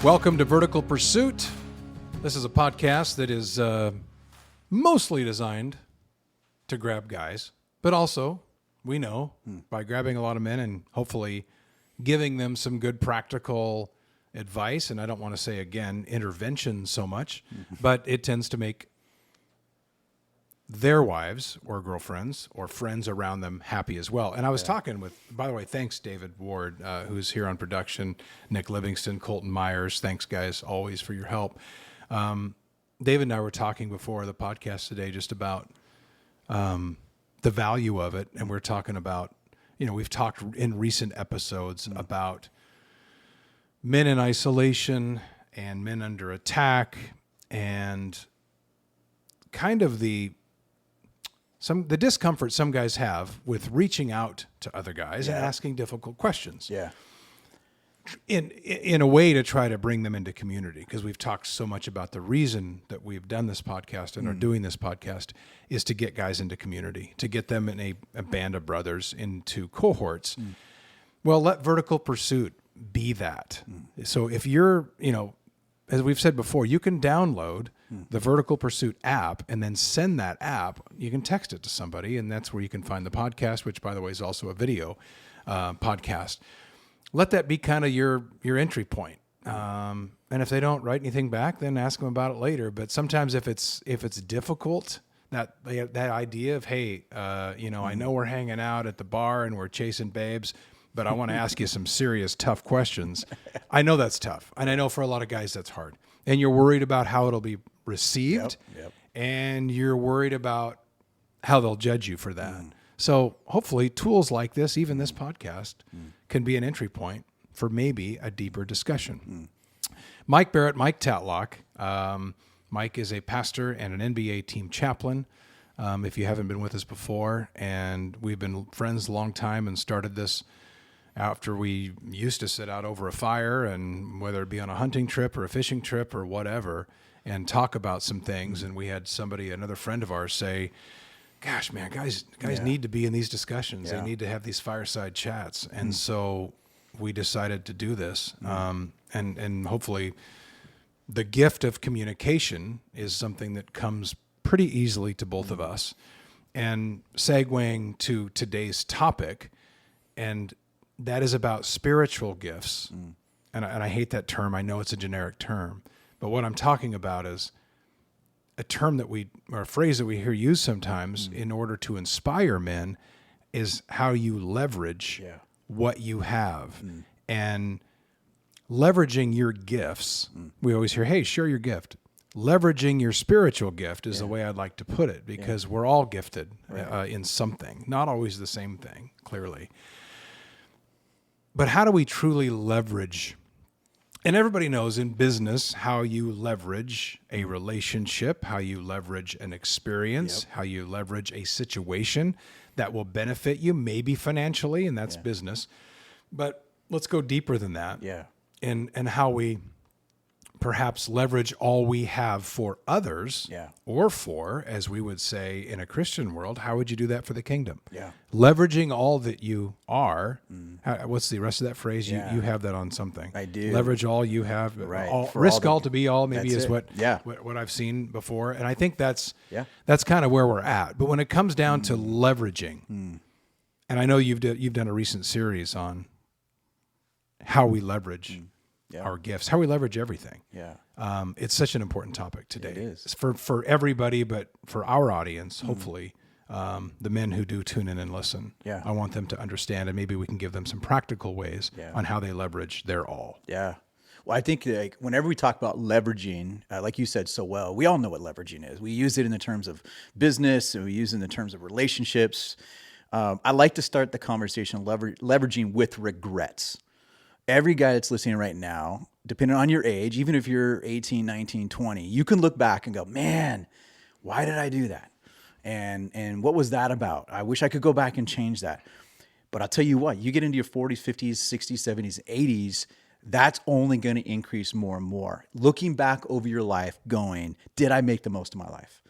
Welcome to Vertical Pursuit. This is a podcast that is mostly designed to grab guys, but also, we know, by grabbing a lot of men and hopefully giving them some good practical advice, and I don't want to say, again, intervention so much, but it tends to make their wives or girlfriends or friends around them happy as well. And I was talking with, by the way, thanks David Ward, who's here on production, Nick Livingston, Colton Myers. Thanks guys always for your help. David and I were talking before the podcast today just about the value of it. And we're talking about, we've talked in recent episodes about men in isolation and men under attack and kind of the discomfort some guys have with reaching out to other guys and asking difficult questions. Yeah. In a way to try to bring them into community, because we've talked so much about the reason that we've done this podcast and are doing this podcast is to get guys into community, to get them in a band of brothers into cohorts. Well, let Vertical Pursuit be that. So if you're, as we've said before, you can download the Vertical Pursuit app and then send that app. You can text it to somebody, and that's where you can find the podcast, which, by the way, is also a video podcast. Let that be kind of your entry point. And if they don't write anything back, then ask them about it later. But sometimes if it's difficult, that idea of, hey, I know we're hanging out at the bar and we're chasing babes, but I want to ask you some serious, tough questions. I know that's tough. And I know for a lot of guys that's hard. And you're worried about how it'll be received. Yep. And you're worried about how they'll judge you for that. So hopefully tools like this, even this podcast, can be an entry point for maybe a deeper discussion. Mike Barrett, Mike Tatlock. Mike is a pastor and an NBA team chaplain. If you haven't been with us before, and we've been friends a long time and started this after we used to sit out over a fire, and whether it be on a hunting trip or a fishing trip or whatever, and talk about some things. And we had another friend of ours say, gosh, man, guys need to be in these discussions. They need to have these fireside chats. And so we decided to do this. And hopefully the gift of communication is something that comes pretty easily to both of us. And segueing to today's topic, and that is about spiritual gifts. And I hate that term. I know it's a generic term. But what I'm talking about is a term or a phrase that we hear used sometimes in order to inspire men is how you leverage what you have. And leveraging your gifts, we always hear, hey, share your gift. Leveraging your spiritual gift is the way I'd like to put it, because we're all gifted in something, not always the same thing, clearly. But how do we truly leverage? And everybody knows in business how you leverage a relationship, how you leverage an experience, how you leverage a situation that will benefit you, maybe financially, and that's business. But let's go deeper than that. And how we perhaps leverage all we have for others, or for, as we would say in a Christian world, how would you do that for the kingdom? Leveraging all that you are. What's the rest of that phrase? You have that on something. I do. Leverage all you have. Right. Risk all to be all, maybe is it. what I've seen before. And I think that's kind of where we're at. But when it comes down to leveraging, and I know you've done a recent series on how we leverage our gifts, how we leverage everything. It's such an important topic today. It is. For everybody, but for our audience, hopefully, the men who do tune in and listen. I want them to understand, and maybe we can give them some practical ways on how they leverage their all. Well, I think whenever we talk about leveraging, like you said so well, we all know what leveraging is. We use it in the terms of business, and we use it in the terms of relationships. I like to start the conversation leveraging with regrets. Every guy that's listening right now, depending on your age, even if you're 18, 19, 20, you can look back and go, man, why did I do that? And what was that about? I wish I could go back and change that. But I'll tell you what, you get into your 40s, 50s, 60s, 70s, 80s, that's only going to increase more and more. Looking back over your life going, did I make the most of my life?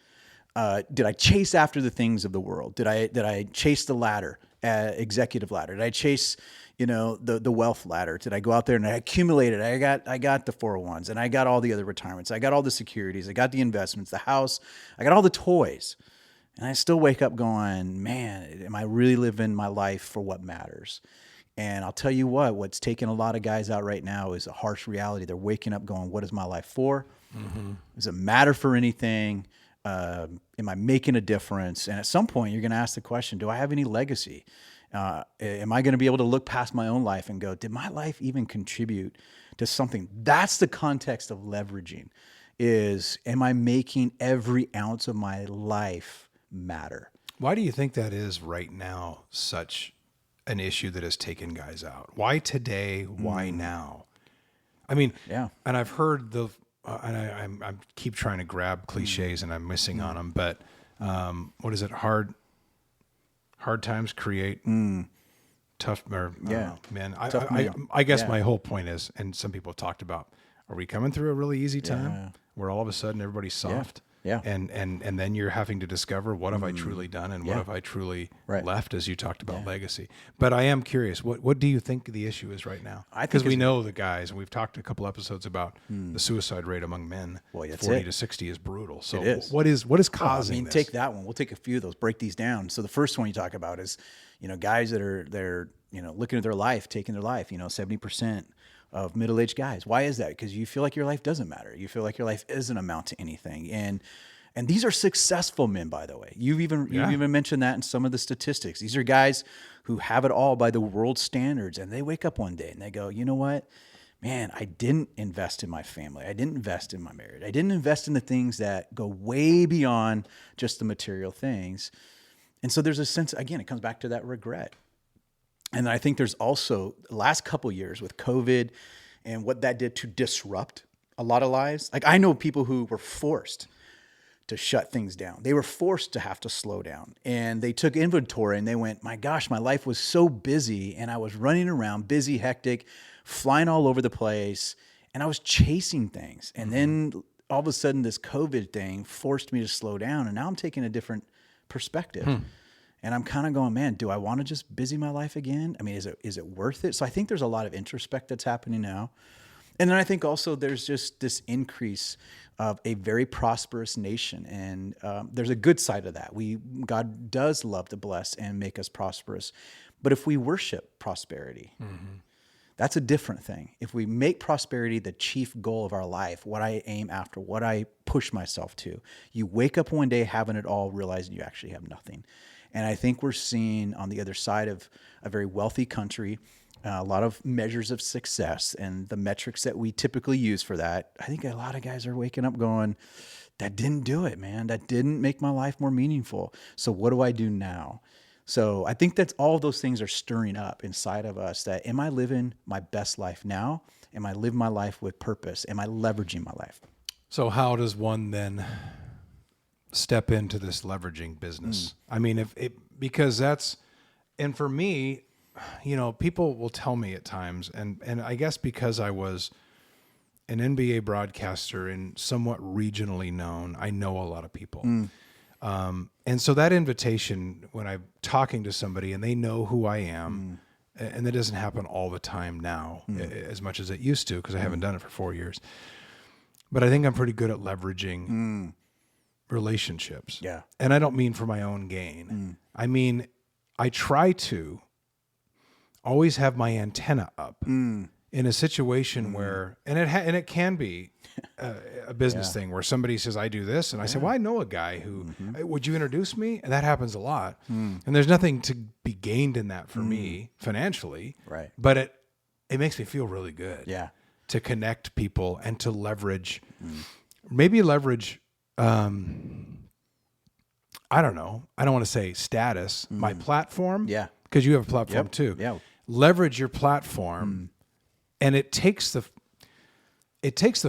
Did I chase after the things of the world? Did I chase the ladder, executive ladder? Did I chase, the wealth ladder? Did I go out there and I accumulated? I got the 401s and I got all the other retirements. I got all the securities. I got the investments, the house. I got all the toys. And I still wake up going, man, am I really living my life for what matters? And I'll tell you what's taking a lot of guys out right now is a harsh reality. They're waking up going, what is my life for? Mm-hmm. Does it matter for anything? Am I making a difference? And at some point you're going to ask the question, do I have any legacy? Am I going to be able to look past my own life and go, did my life even contribute to something? That's the context of leveraging is, am I making every ounce of my life matter? Why do you think that is right now such an issue that has taken guys out? Why today? Why now? I mean, Yeah. And I've heard and I keep trying to grab cliches and I'm missing on them, but what is it? Hard times create tough, man. I guess my whole point is, and some people have talked about, are we coming through a really easy time where all of a sudden everybody's soft? Yeah. And then you're having to discover, what have I truly done and what have I truly left, as you talked about legacy. But I am curious, what do you think the issue is right now? Because we know the guys, and we've talked a couple episodes about the suicide rate among men, 40 to 60 is brutal. So what is causing this? Take that one. We'll take a few of those, break these down. So the first one you talk about is, guys that are looking at their life, taking their life, 70% of middle-aged guys. Why is that? Because you feel like your life doesn't matter. You feel like your life doesn't amount to anything. And these are successful men, by the way. You've even mentioned that in some of the statistics. These are guys who have it all by the world standards, and they wake up one day and they go, you know what? Man, I didn't invest in my family. I didn't invest in my marriage. I didn't invest in the things that go way beyond just the material things. And so there's a sense, again, it comes back to that regret. And I think there's also the last couple years with COVID and what that did to disrupt a lot of lives. Like, I know people who were forced to shut things down. They were forced to have to slow down, and they took inventory and they went, my gosh, my life was so busy and I was running around, busy, hectic, flying all over the place, and I was chasing things. And then all of a sudden this COVID thing forced me to slow down, and now I'm taking a different perspective. And I'm kind of going, man, do I want to just busy my life again? I mean, is it worth it? So I think there's a lot of introspect that's happening now. And then I think also there's just this increase of a very prosperous nation. And there's a good side of that. God does love to bless and make us prosperous. But if we worship prosperity, that's a different thing. If we make prosperity the chief goal of our life, what I aim after, what I push myself to, you wake up one day having it all, realizing you actually have nothing. And I think we're seeing on the other side of a very wealthy country, a lot of measures of success and the metrics that we typically use for that. I think a lot of guys are waking up going, that didn't do it, man. That didn't make my life more meaningful. So what do I do now? So I think that's all of those things are stirring up inside of us. That, am I living my best life now? Am I living my life with purpose? Am I leveraging my life? So how does one then step into this leveraging business? I mean, because that's, and for me, people will tell me at times, and I guess because I was an NBA broadcaster and somewhat regionally known, I know a lot of people. And so that invitation, when I'm talking to somebody and they know who I am, and that doesn't happen all the time now as much as it used to, because I haven't done it for 4 years. But I think I'm pretty good at leveraging relationships. Yeah. And I don't mean for my own gain. I mean, I try to always have my antenna up in a situation where, and it can be a business thing where somebody says, I do this. And I say, well, I know a guy who, hey, would you introduce me? And that happens a lot. And there's nothing to be gained in that for me financially. Right. But it makes me feel really good. Yeah. To connect people and to leverage, maybe leverage, I don't know. I don't want to say status, my platform. Yeah. Because you have a platform too. Yeah. Leverage your platform, and it takes the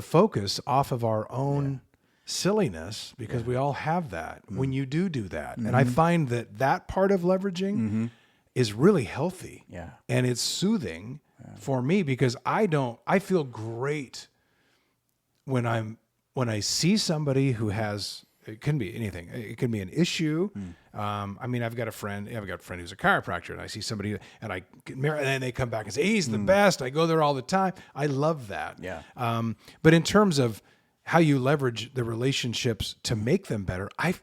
focus off of our own silliness, because we all have that when you do that. And I find that part of leveraging is really healthy. Yeah. And it's soothing for me, because I feel great when I see somebody who has It can be anything. It can be an issue. I mean, I've got a friend who's a chiropractor, and I see somebody, and and then they come back and say, he's the best. I go there all the time. I love that. Yeah. But in terms of how you leverage the relationships to make them better, I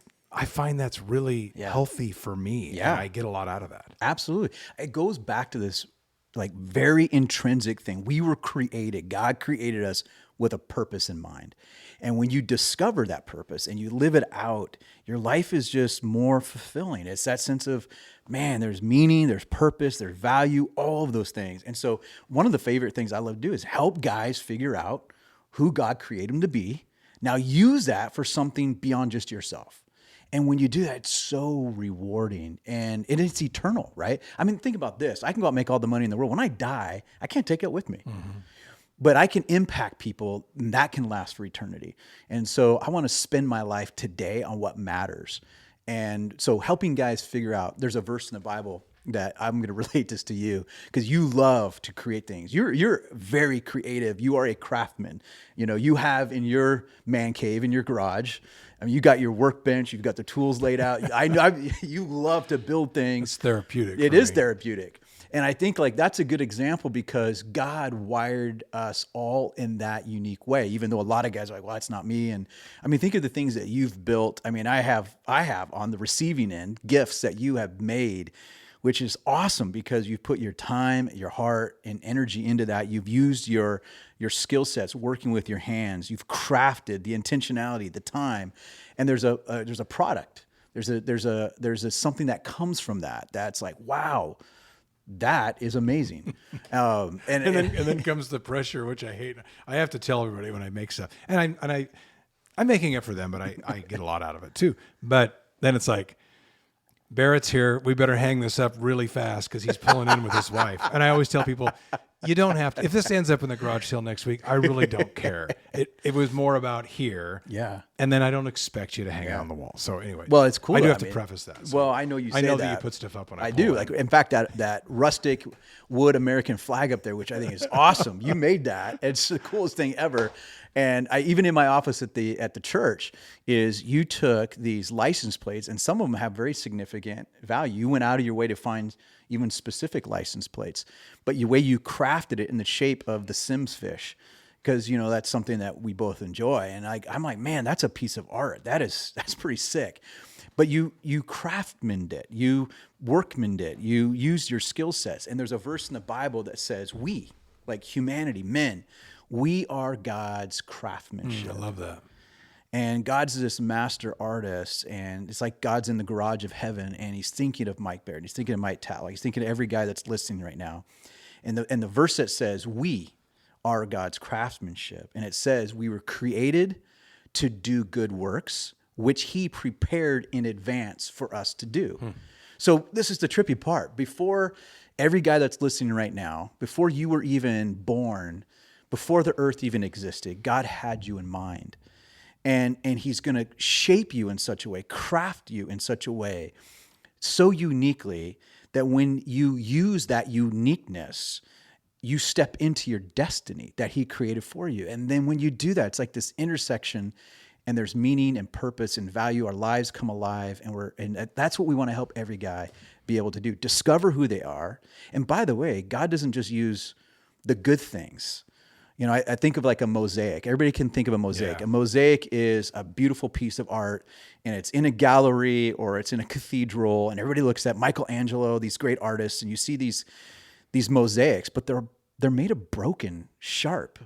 find that's really healthy for me. Yeah. And I get a lot out of that. Absolutely. It goes back to this like very intrinsic thing. We were created, God created us with a purpose in mind. And when you discover that purpose and you live it out, your life is just more fulfilling. It's that sense of, man, there's meaning, there's purpose, there's value, all of those things. And so one of the favorite things I love to do is help guys figure out who God created them to be. Now use that for something beyond just yourself. And when you do that, it's so rewarding and it's eternal, right? I mean, think about this. I can go out and make all the money in the world. When I die, I can't take it with me. But I can impact people, and that can last for eternity. And so I want to spend my life today on what matters. And so helping guys figure out, there's a verse in the Bible that I'm going to relate this to you because you love to create things. You're very creative. You are a craftsman. You know, you have in your man cave, in your garage, I mean, you got your workbench, you've got the tools laid out. I know you love to build things. It's therapeutic. It is therapeutic. And I think like that's a good example because God wired us all in that unique way, even though a lot of guys are like, well, that's not me. And I mean, think of the things that you've built. I mean, I have on the receiving end gifts that you have made, which is awesome because you've put your time, your heart, and energy into that. You've used your skill sets working with your hands. You've crafted the intentionality, the time, and there's a product. There's a something that comes from that. That's like, wow, that is amazing. And then comes the pressure, which I hate. I have to tell everybody when I make stuff, and I'm making it for them, but I get a lot out of it too. But then it's like, Barrett's here. We better hang this up really fast because he's pulling in with his wife. And I always tell people, you don't have to. If this ends up in the garage sale next week, I really don't care. It was more about here. Yeah. And then I don't expect you to hang it on the wall. So anyway. Well, it's cool. I do have to preface that. So well, I know you say that. I know that you put stuff up when I do. in. Like, in fact, that rustic wood American flag up there, which I think is awesome. You made that. It's the coolest thing ever. And even in my office at the church is you took these license plates and some of them have very significant value. You went out of your way to find even specific license plates, but the way you crafted it in the shape of the Sims fish, because, you know, that's something that we both enjoy. And I'm like, man, that's a piece of art. That's pretty sick. But you craftsmaned it, you workmaned it, you used your skill sets. And there's a verse in the Bible that says we, like humanity, men, we are God's craftsmanship. I love that. And God's this master artist, and it's like God's in the garage of heaven, and he's thinking of Mike Barrett, he's thinking of Mike Tatlock, he's thinking of every guy that's listening right now. And the verse that says, we are God's craftsmanship, and it says we were created to do good works, which he prepared in advance for us to do. So this is the trippy part. Before every guy that's listening right now, before you were even born, before the earth even existed, God had you in mind. And he's going to shape you in such a way, craft you in such a way, so uniquely that when you use that uniqueness, you step into your destiny that he created for you. And then when you do that, it's like this intersection, and there's meaning and purpose and value. Our lives come alive, and that's what we want to help every guy be able to do. Discover who they are. And by the way, God doesn't just use the good things. You know, I think of like a mosaic. Everybody can think of a mosaic. Yeah. A mosaic is a beautiful piece of art, and it's in a gallery or it's in a cathedral, and everybody looks at Michelangelo, these great artists, and you see these mosaics, but they're made of broken, sharp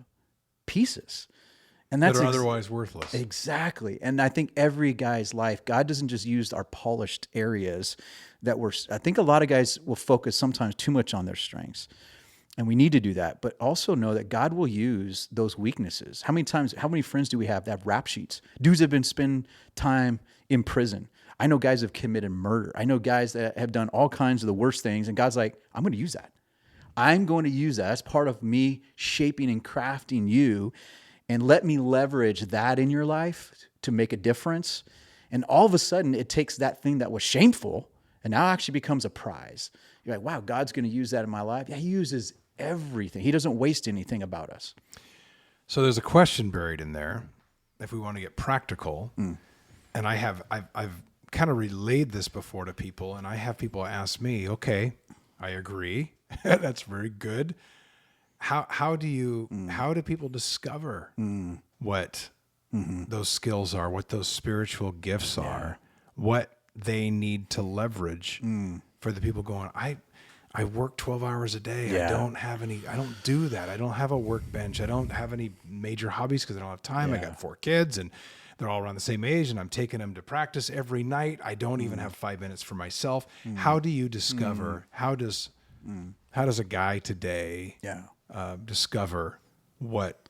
pieces. And that's that are otherwise worthless. Exactly. And I think every guy's life, God doesn't just use our polished areas I think a lot of guys will focus sometimes too much on their strengths. And we need to do that, but also know that God will use those weaknesses. How many friends do we have that have rap sheets? Dudes have been spending time in prison. I know guys have committed murder. I know guys that have done all kinds of the worst things, and God's like, I'm going to use that. I'm going to use that as part of me shaping and crafting you, and let me leverage that in your life to make a difference. And all of a sudden, it takes that thing that was shameful and now actually becomes a prize. You're like, wow, God's going to use that in my life. Yeah, he uses everything. He doesn't waste anything about us. So there's a question buried in there. If we want to get practical, and I've kind of relayed this before to people, and I have people ask me, okay, I agree. That's very good. How do people discover what those skills are, what those spiritual gifts are, what they need to leverage for the people going, I work 12 hours a day. Yeah. I don't do that. I don't have a workbench. I don't have any major hobbies because I don't have time. I got 4 kids and they're all around the same age and I'm taking them to practice every night. I don't even have 5 minutes for myself. How do you discover, how does a guy today discover what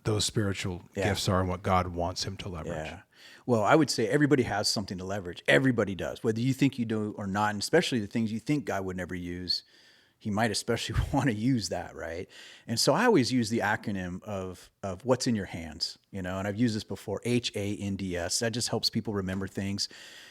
those spiritual gifts are and what God wants him to leverage? Yeah. Well, I would say everybody has something to leverage. Everybody does, whether you think you do or not, and especially the things you think God would never use. He might especially want to use that, right? And so I always use the acronym of what's in your hands, and I've used this before, HANDS. That just helps people remember things.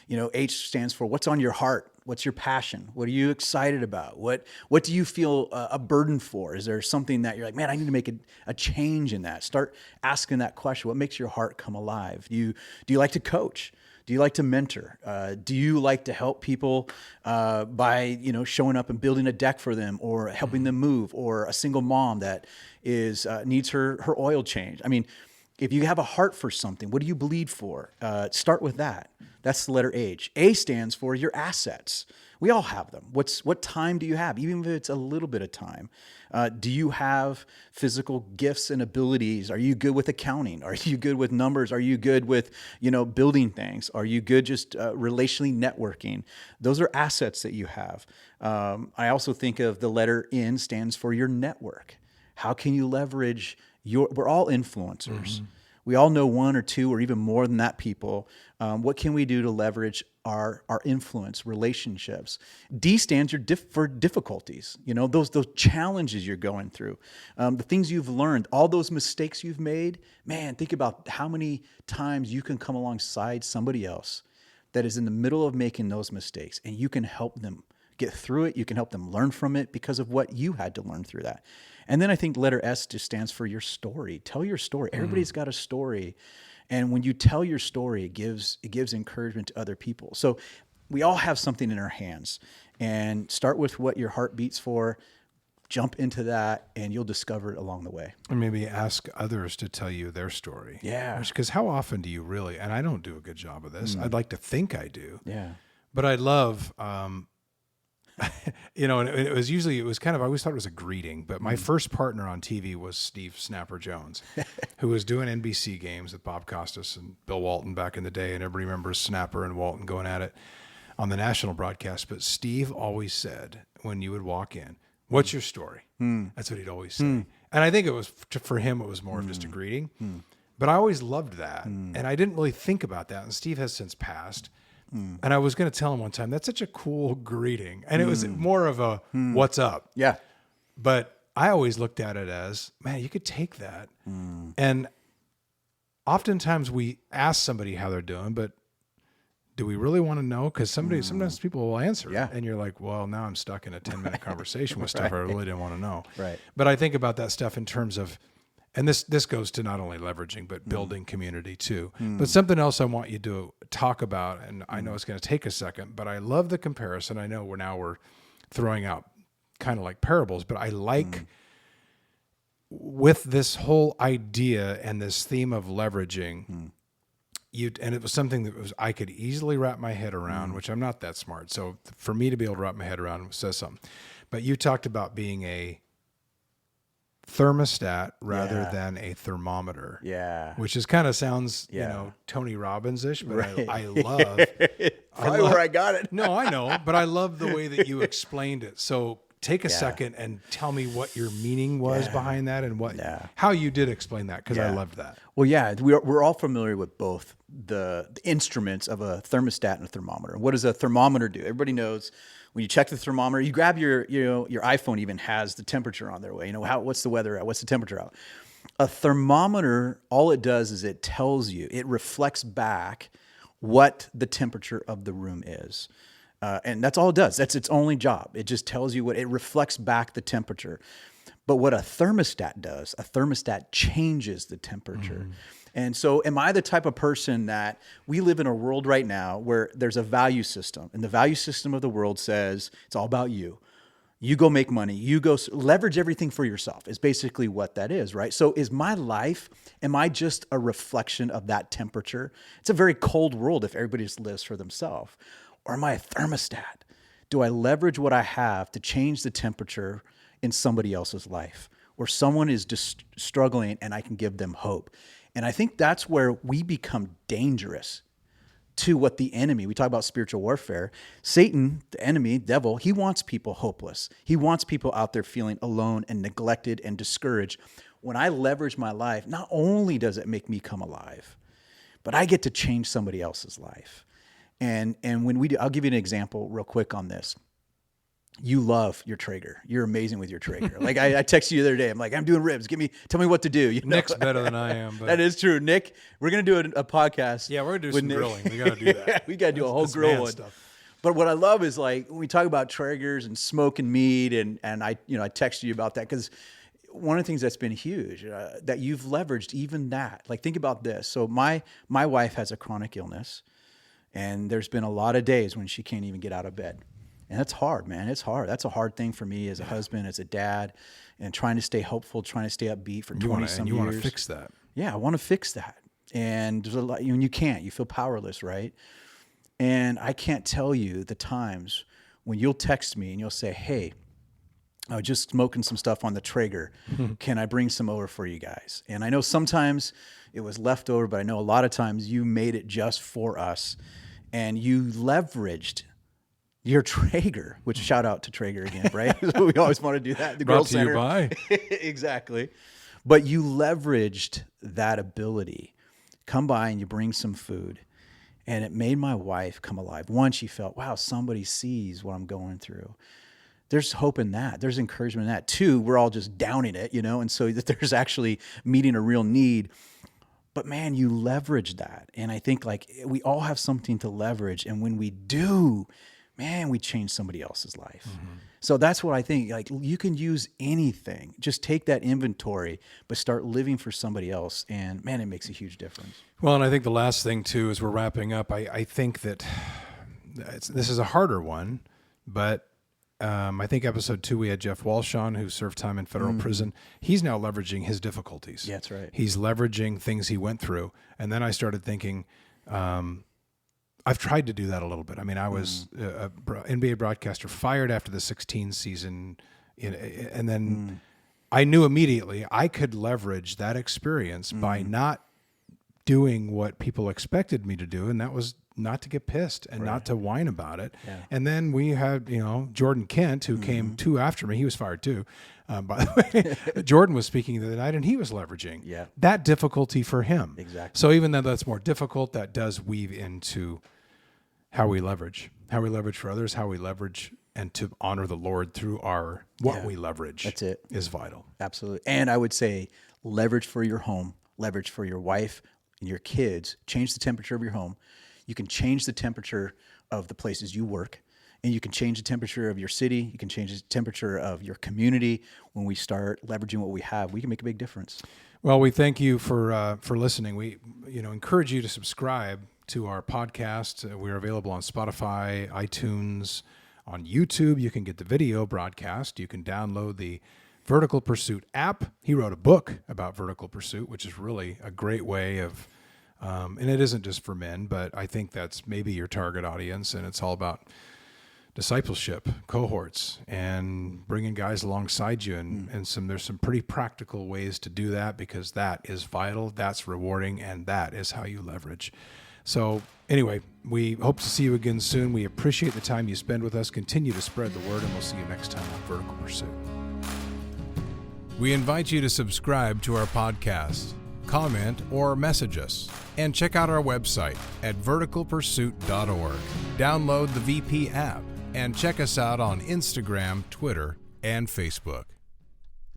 H stands for what's on your heart. What's your passion? What are you excited about? What do you feel a burden for? Is there something that you're like, man, I need to make a change in that? Start asking that question. What makes your heart come alive? Do you like to coach? Do you like to mentor? Do you like to help people by showing up and building a deck for them, or helping them move, or a single mom that needs her oil change? I mean, if you have a heart for something, what do you bleed for? Start with that. That's the letter H. A stands for your assets. We all have them. What time do you have? Even if it's a little bit of time. Do you have physical gifts and abilities? Are you good with accounting? Are you good with numbers? Are you good with, building things? Are you good just relationally networking? Those are assets that you have. I also think of the letter N stands for your network. How can you leverage we're all influencers. We all know one or two or even more than that people. What can we do to leverage our influence, relationships? D stands for difficulties. Those challenges you're going through, the things you've learned, all those mistakes you've made. Man, think about how many times you can come alongside somebody else that is in the middle of making those mistakes, and you can help them get through it. You can help them learn from it because of what you had to learn through that. And then I think letter S just stands for your story. Tell your story. Everybody's got a story. And when you tell your story, it gives encouragement to other people. So we all have something in our hands, and start with what your heart beats for, jump into that, and you'll discover it along the way. And maybe ask others to tell you their story. Yeah. Because how often do you really, and I don't do a good job of this. I'd like to think I do. Yeah. But I love, and it was kind of, I always thought it was a greeting, but my first partner on TV was Steve Snapper Jones, who was doing NBC games with Bob Costas and Bill Walton back in the day. And everybody remembers Snapper and Walton going at it on the national broadcast. But Steve always said, when you would walk in, what's your story? That's what he'd always say. And I think for him, it was more of just a greeting, but I always loved that. And I didn't really think about that. And Steve has since passed. And I was going to tell him one time, that's such a cool greeting. And it was more of a, what's up? Yeah. But I always looked at it as, man, you could take that. And oftentimes we ask somebody how they're doing, but do we really want to know? Because sometimes people will answer. Yeah. And you're like, well, now I'm stuck in a 10-minute conversation with stuff I really didn't want to know. Right. But I think about that stuff in terms of, and this goes to not only leveraging, but building community too. But something else I want you to talk about, and I know it's going to take a second, but I love the comparison. I know we're throwing out kind of like parables, but I like with this whole idea and this theme of leveraging, and it was something that I could easily wrap my head around, which I'm not that smart. So for me to be able to wrap my head around says something. But you talked about being a thermostat rather than a thermometer. Yeah. Which is kind of sounds, Tony Robbins-ish, but I love Probably where I got it. No, I know, but I love the way that you explained it. So take a second and tell me what your meaning was behind that and how you did explain that, because I loved that. Well, yeah, we're all familiar with both the instruments of a thermostat and a thermometer. What does a thermometer do? Everybody knows when you check the thermometer, you grab your iPhone even has the temperature on their way. What's the weather out? What's the temperature out? A thermometer, all it does is it tells you, it reflects back what the temperature of the room is. And that's all it does. That's its only job. It just tells you it reflects back the temperature. But what a thermostat does, a thermostat changes the temperature. And so am I the type of person that we live in a world right now where there's a value system, and the value system of the world says it's all about you. You go make money, you go leverage everything for yourself is basically what that is, right? So is my life, am I just a reflection of that temperature? It's a very cold world if everybody just lives for themselves. Or am I a thermostat? Do I leverage what I have to change the temperature in somebody else's life? Or someone is just struggling and I can give them hope. And I think that's where we become dangerous to what the enemy, we talk about spiritual warfare. Satan, the enemy, devil, he wants people hopeless. He wants people out there feeling alone and neglected and discouraged. When I leverage my life, not only does it make me come alive, but I get to change somebody else's life. And when we do, I'll give you an example real quick on this. You love your Traeger. You're amazing with your Traeger. Like I texted you the other day. I'm like, I'm doing ribs. Tell me what to do. You know? Nick's better than I am. But That is true. Nick, we're going to do a podcast. yeah, we're going to do with some Nick. grilling. We got to do that. We got to do a whole This grill man one. stuff. But what I love is like when we talk about Traegers and smoking meat, and I texted you about that because one of the things that's been huge that you've leveraged even that. Like think about this. So my wife has a chronic illness, and there's been a lot of days when she can't even get out of bed. And that's hard, man. It's hard. That's a hard thing for me as a husband, as a dad, and trying to stay hopeful, trying to stay upbeat for 20-some years. You want to fix that. Yeah, I want to fix that. And there's a lot, you can't. You feel powerless, right? And I can't tell you the times when you'll text me and you'll say, hey, I was just smoking some stuff on the Traeger. Can I bring some over for you guys? And I know sometimes it was leftover, but I know a lot of times you made it just for us. And you leveraged your Traeger, which shout out to Traeger again, right? We always want to do that. The Grill Brought to Center. you by. Exactly. But you leveraged that ability. Come by and you bring some food. And it made my wife come alive. One, she felt, wow, somebody sees what I'm going through. There's hope in that. There's encouragement in that. Two, we're all just downing it, and so that there's actually meeting a real need. But man, you leverage that. And I think like we all have something to leverage. And when we do, man, we change somebody else's life. Mm-hmm. So that's what I think. Like you can use anything. Just take that inventory, but start living for somebody else. And man, it makes a huge difference. Well, and I think the last thing too, as we're wrapping up, I think that this is a harder one, but I think episode 2, we had Jeff Walsh on, who served time in federal prison. He's now leveraging his difficulties. Yeah, that's right. He's leveraging things he went through. And then I started thinking, I've tried to do that a little bit. I mean, I was a NBA broadcaster, fired after the 16 season, and then I knew immediately I could leverage that experience by not doing what people expected me to do, and that was not to get pissed and not to whine about it. Yeah. And then we had, Jordan Kent, who came 2 after me. He was fired too, by the way. Jordan was speaking the other night, and he was leveraging that difficulty for him. Exactly. So even though that's more difficult, that does weave into how we leverage for others, how we leverage and to honor the Lord through what we leverage. That's it. Is vital. Absolutely. And I would say leverage for your home, leverage for your wife and your kids. Change the temperature of your home. You can change the temperature of the places you work, and you can change the temperature of your city. You can change the temperature of your community. When we start leveraging what we have, we can make a big difference. Well, we thank you for listening. We encourage you to subscribe to our podcast. We're available on Spotify, iTunes, on YouTube. You can get the video broadcast. You can download the Vertical Pursuit app. He wrote a book about Vertical Pursuit, which is really a great way of, and it isn't just for men, but I think that's maybe your target audience, and it's all about discipleship, cohorts, and bringing guys alongside you, and there's some pretty practical ways to do that, because that is vital, that's rewarding, and that is how you leverage. So anyway, we hope to see you again soon. We appreciate the time you spend with us. Continue to spread the word, and we'll see you next time on Vertical Pursuit. We invite you to subscribe to our podcast, comment, or message us, and check out our website at verticalpursuit.org. Download the VP app and check us out on Instagram, Twitter, and Facebook.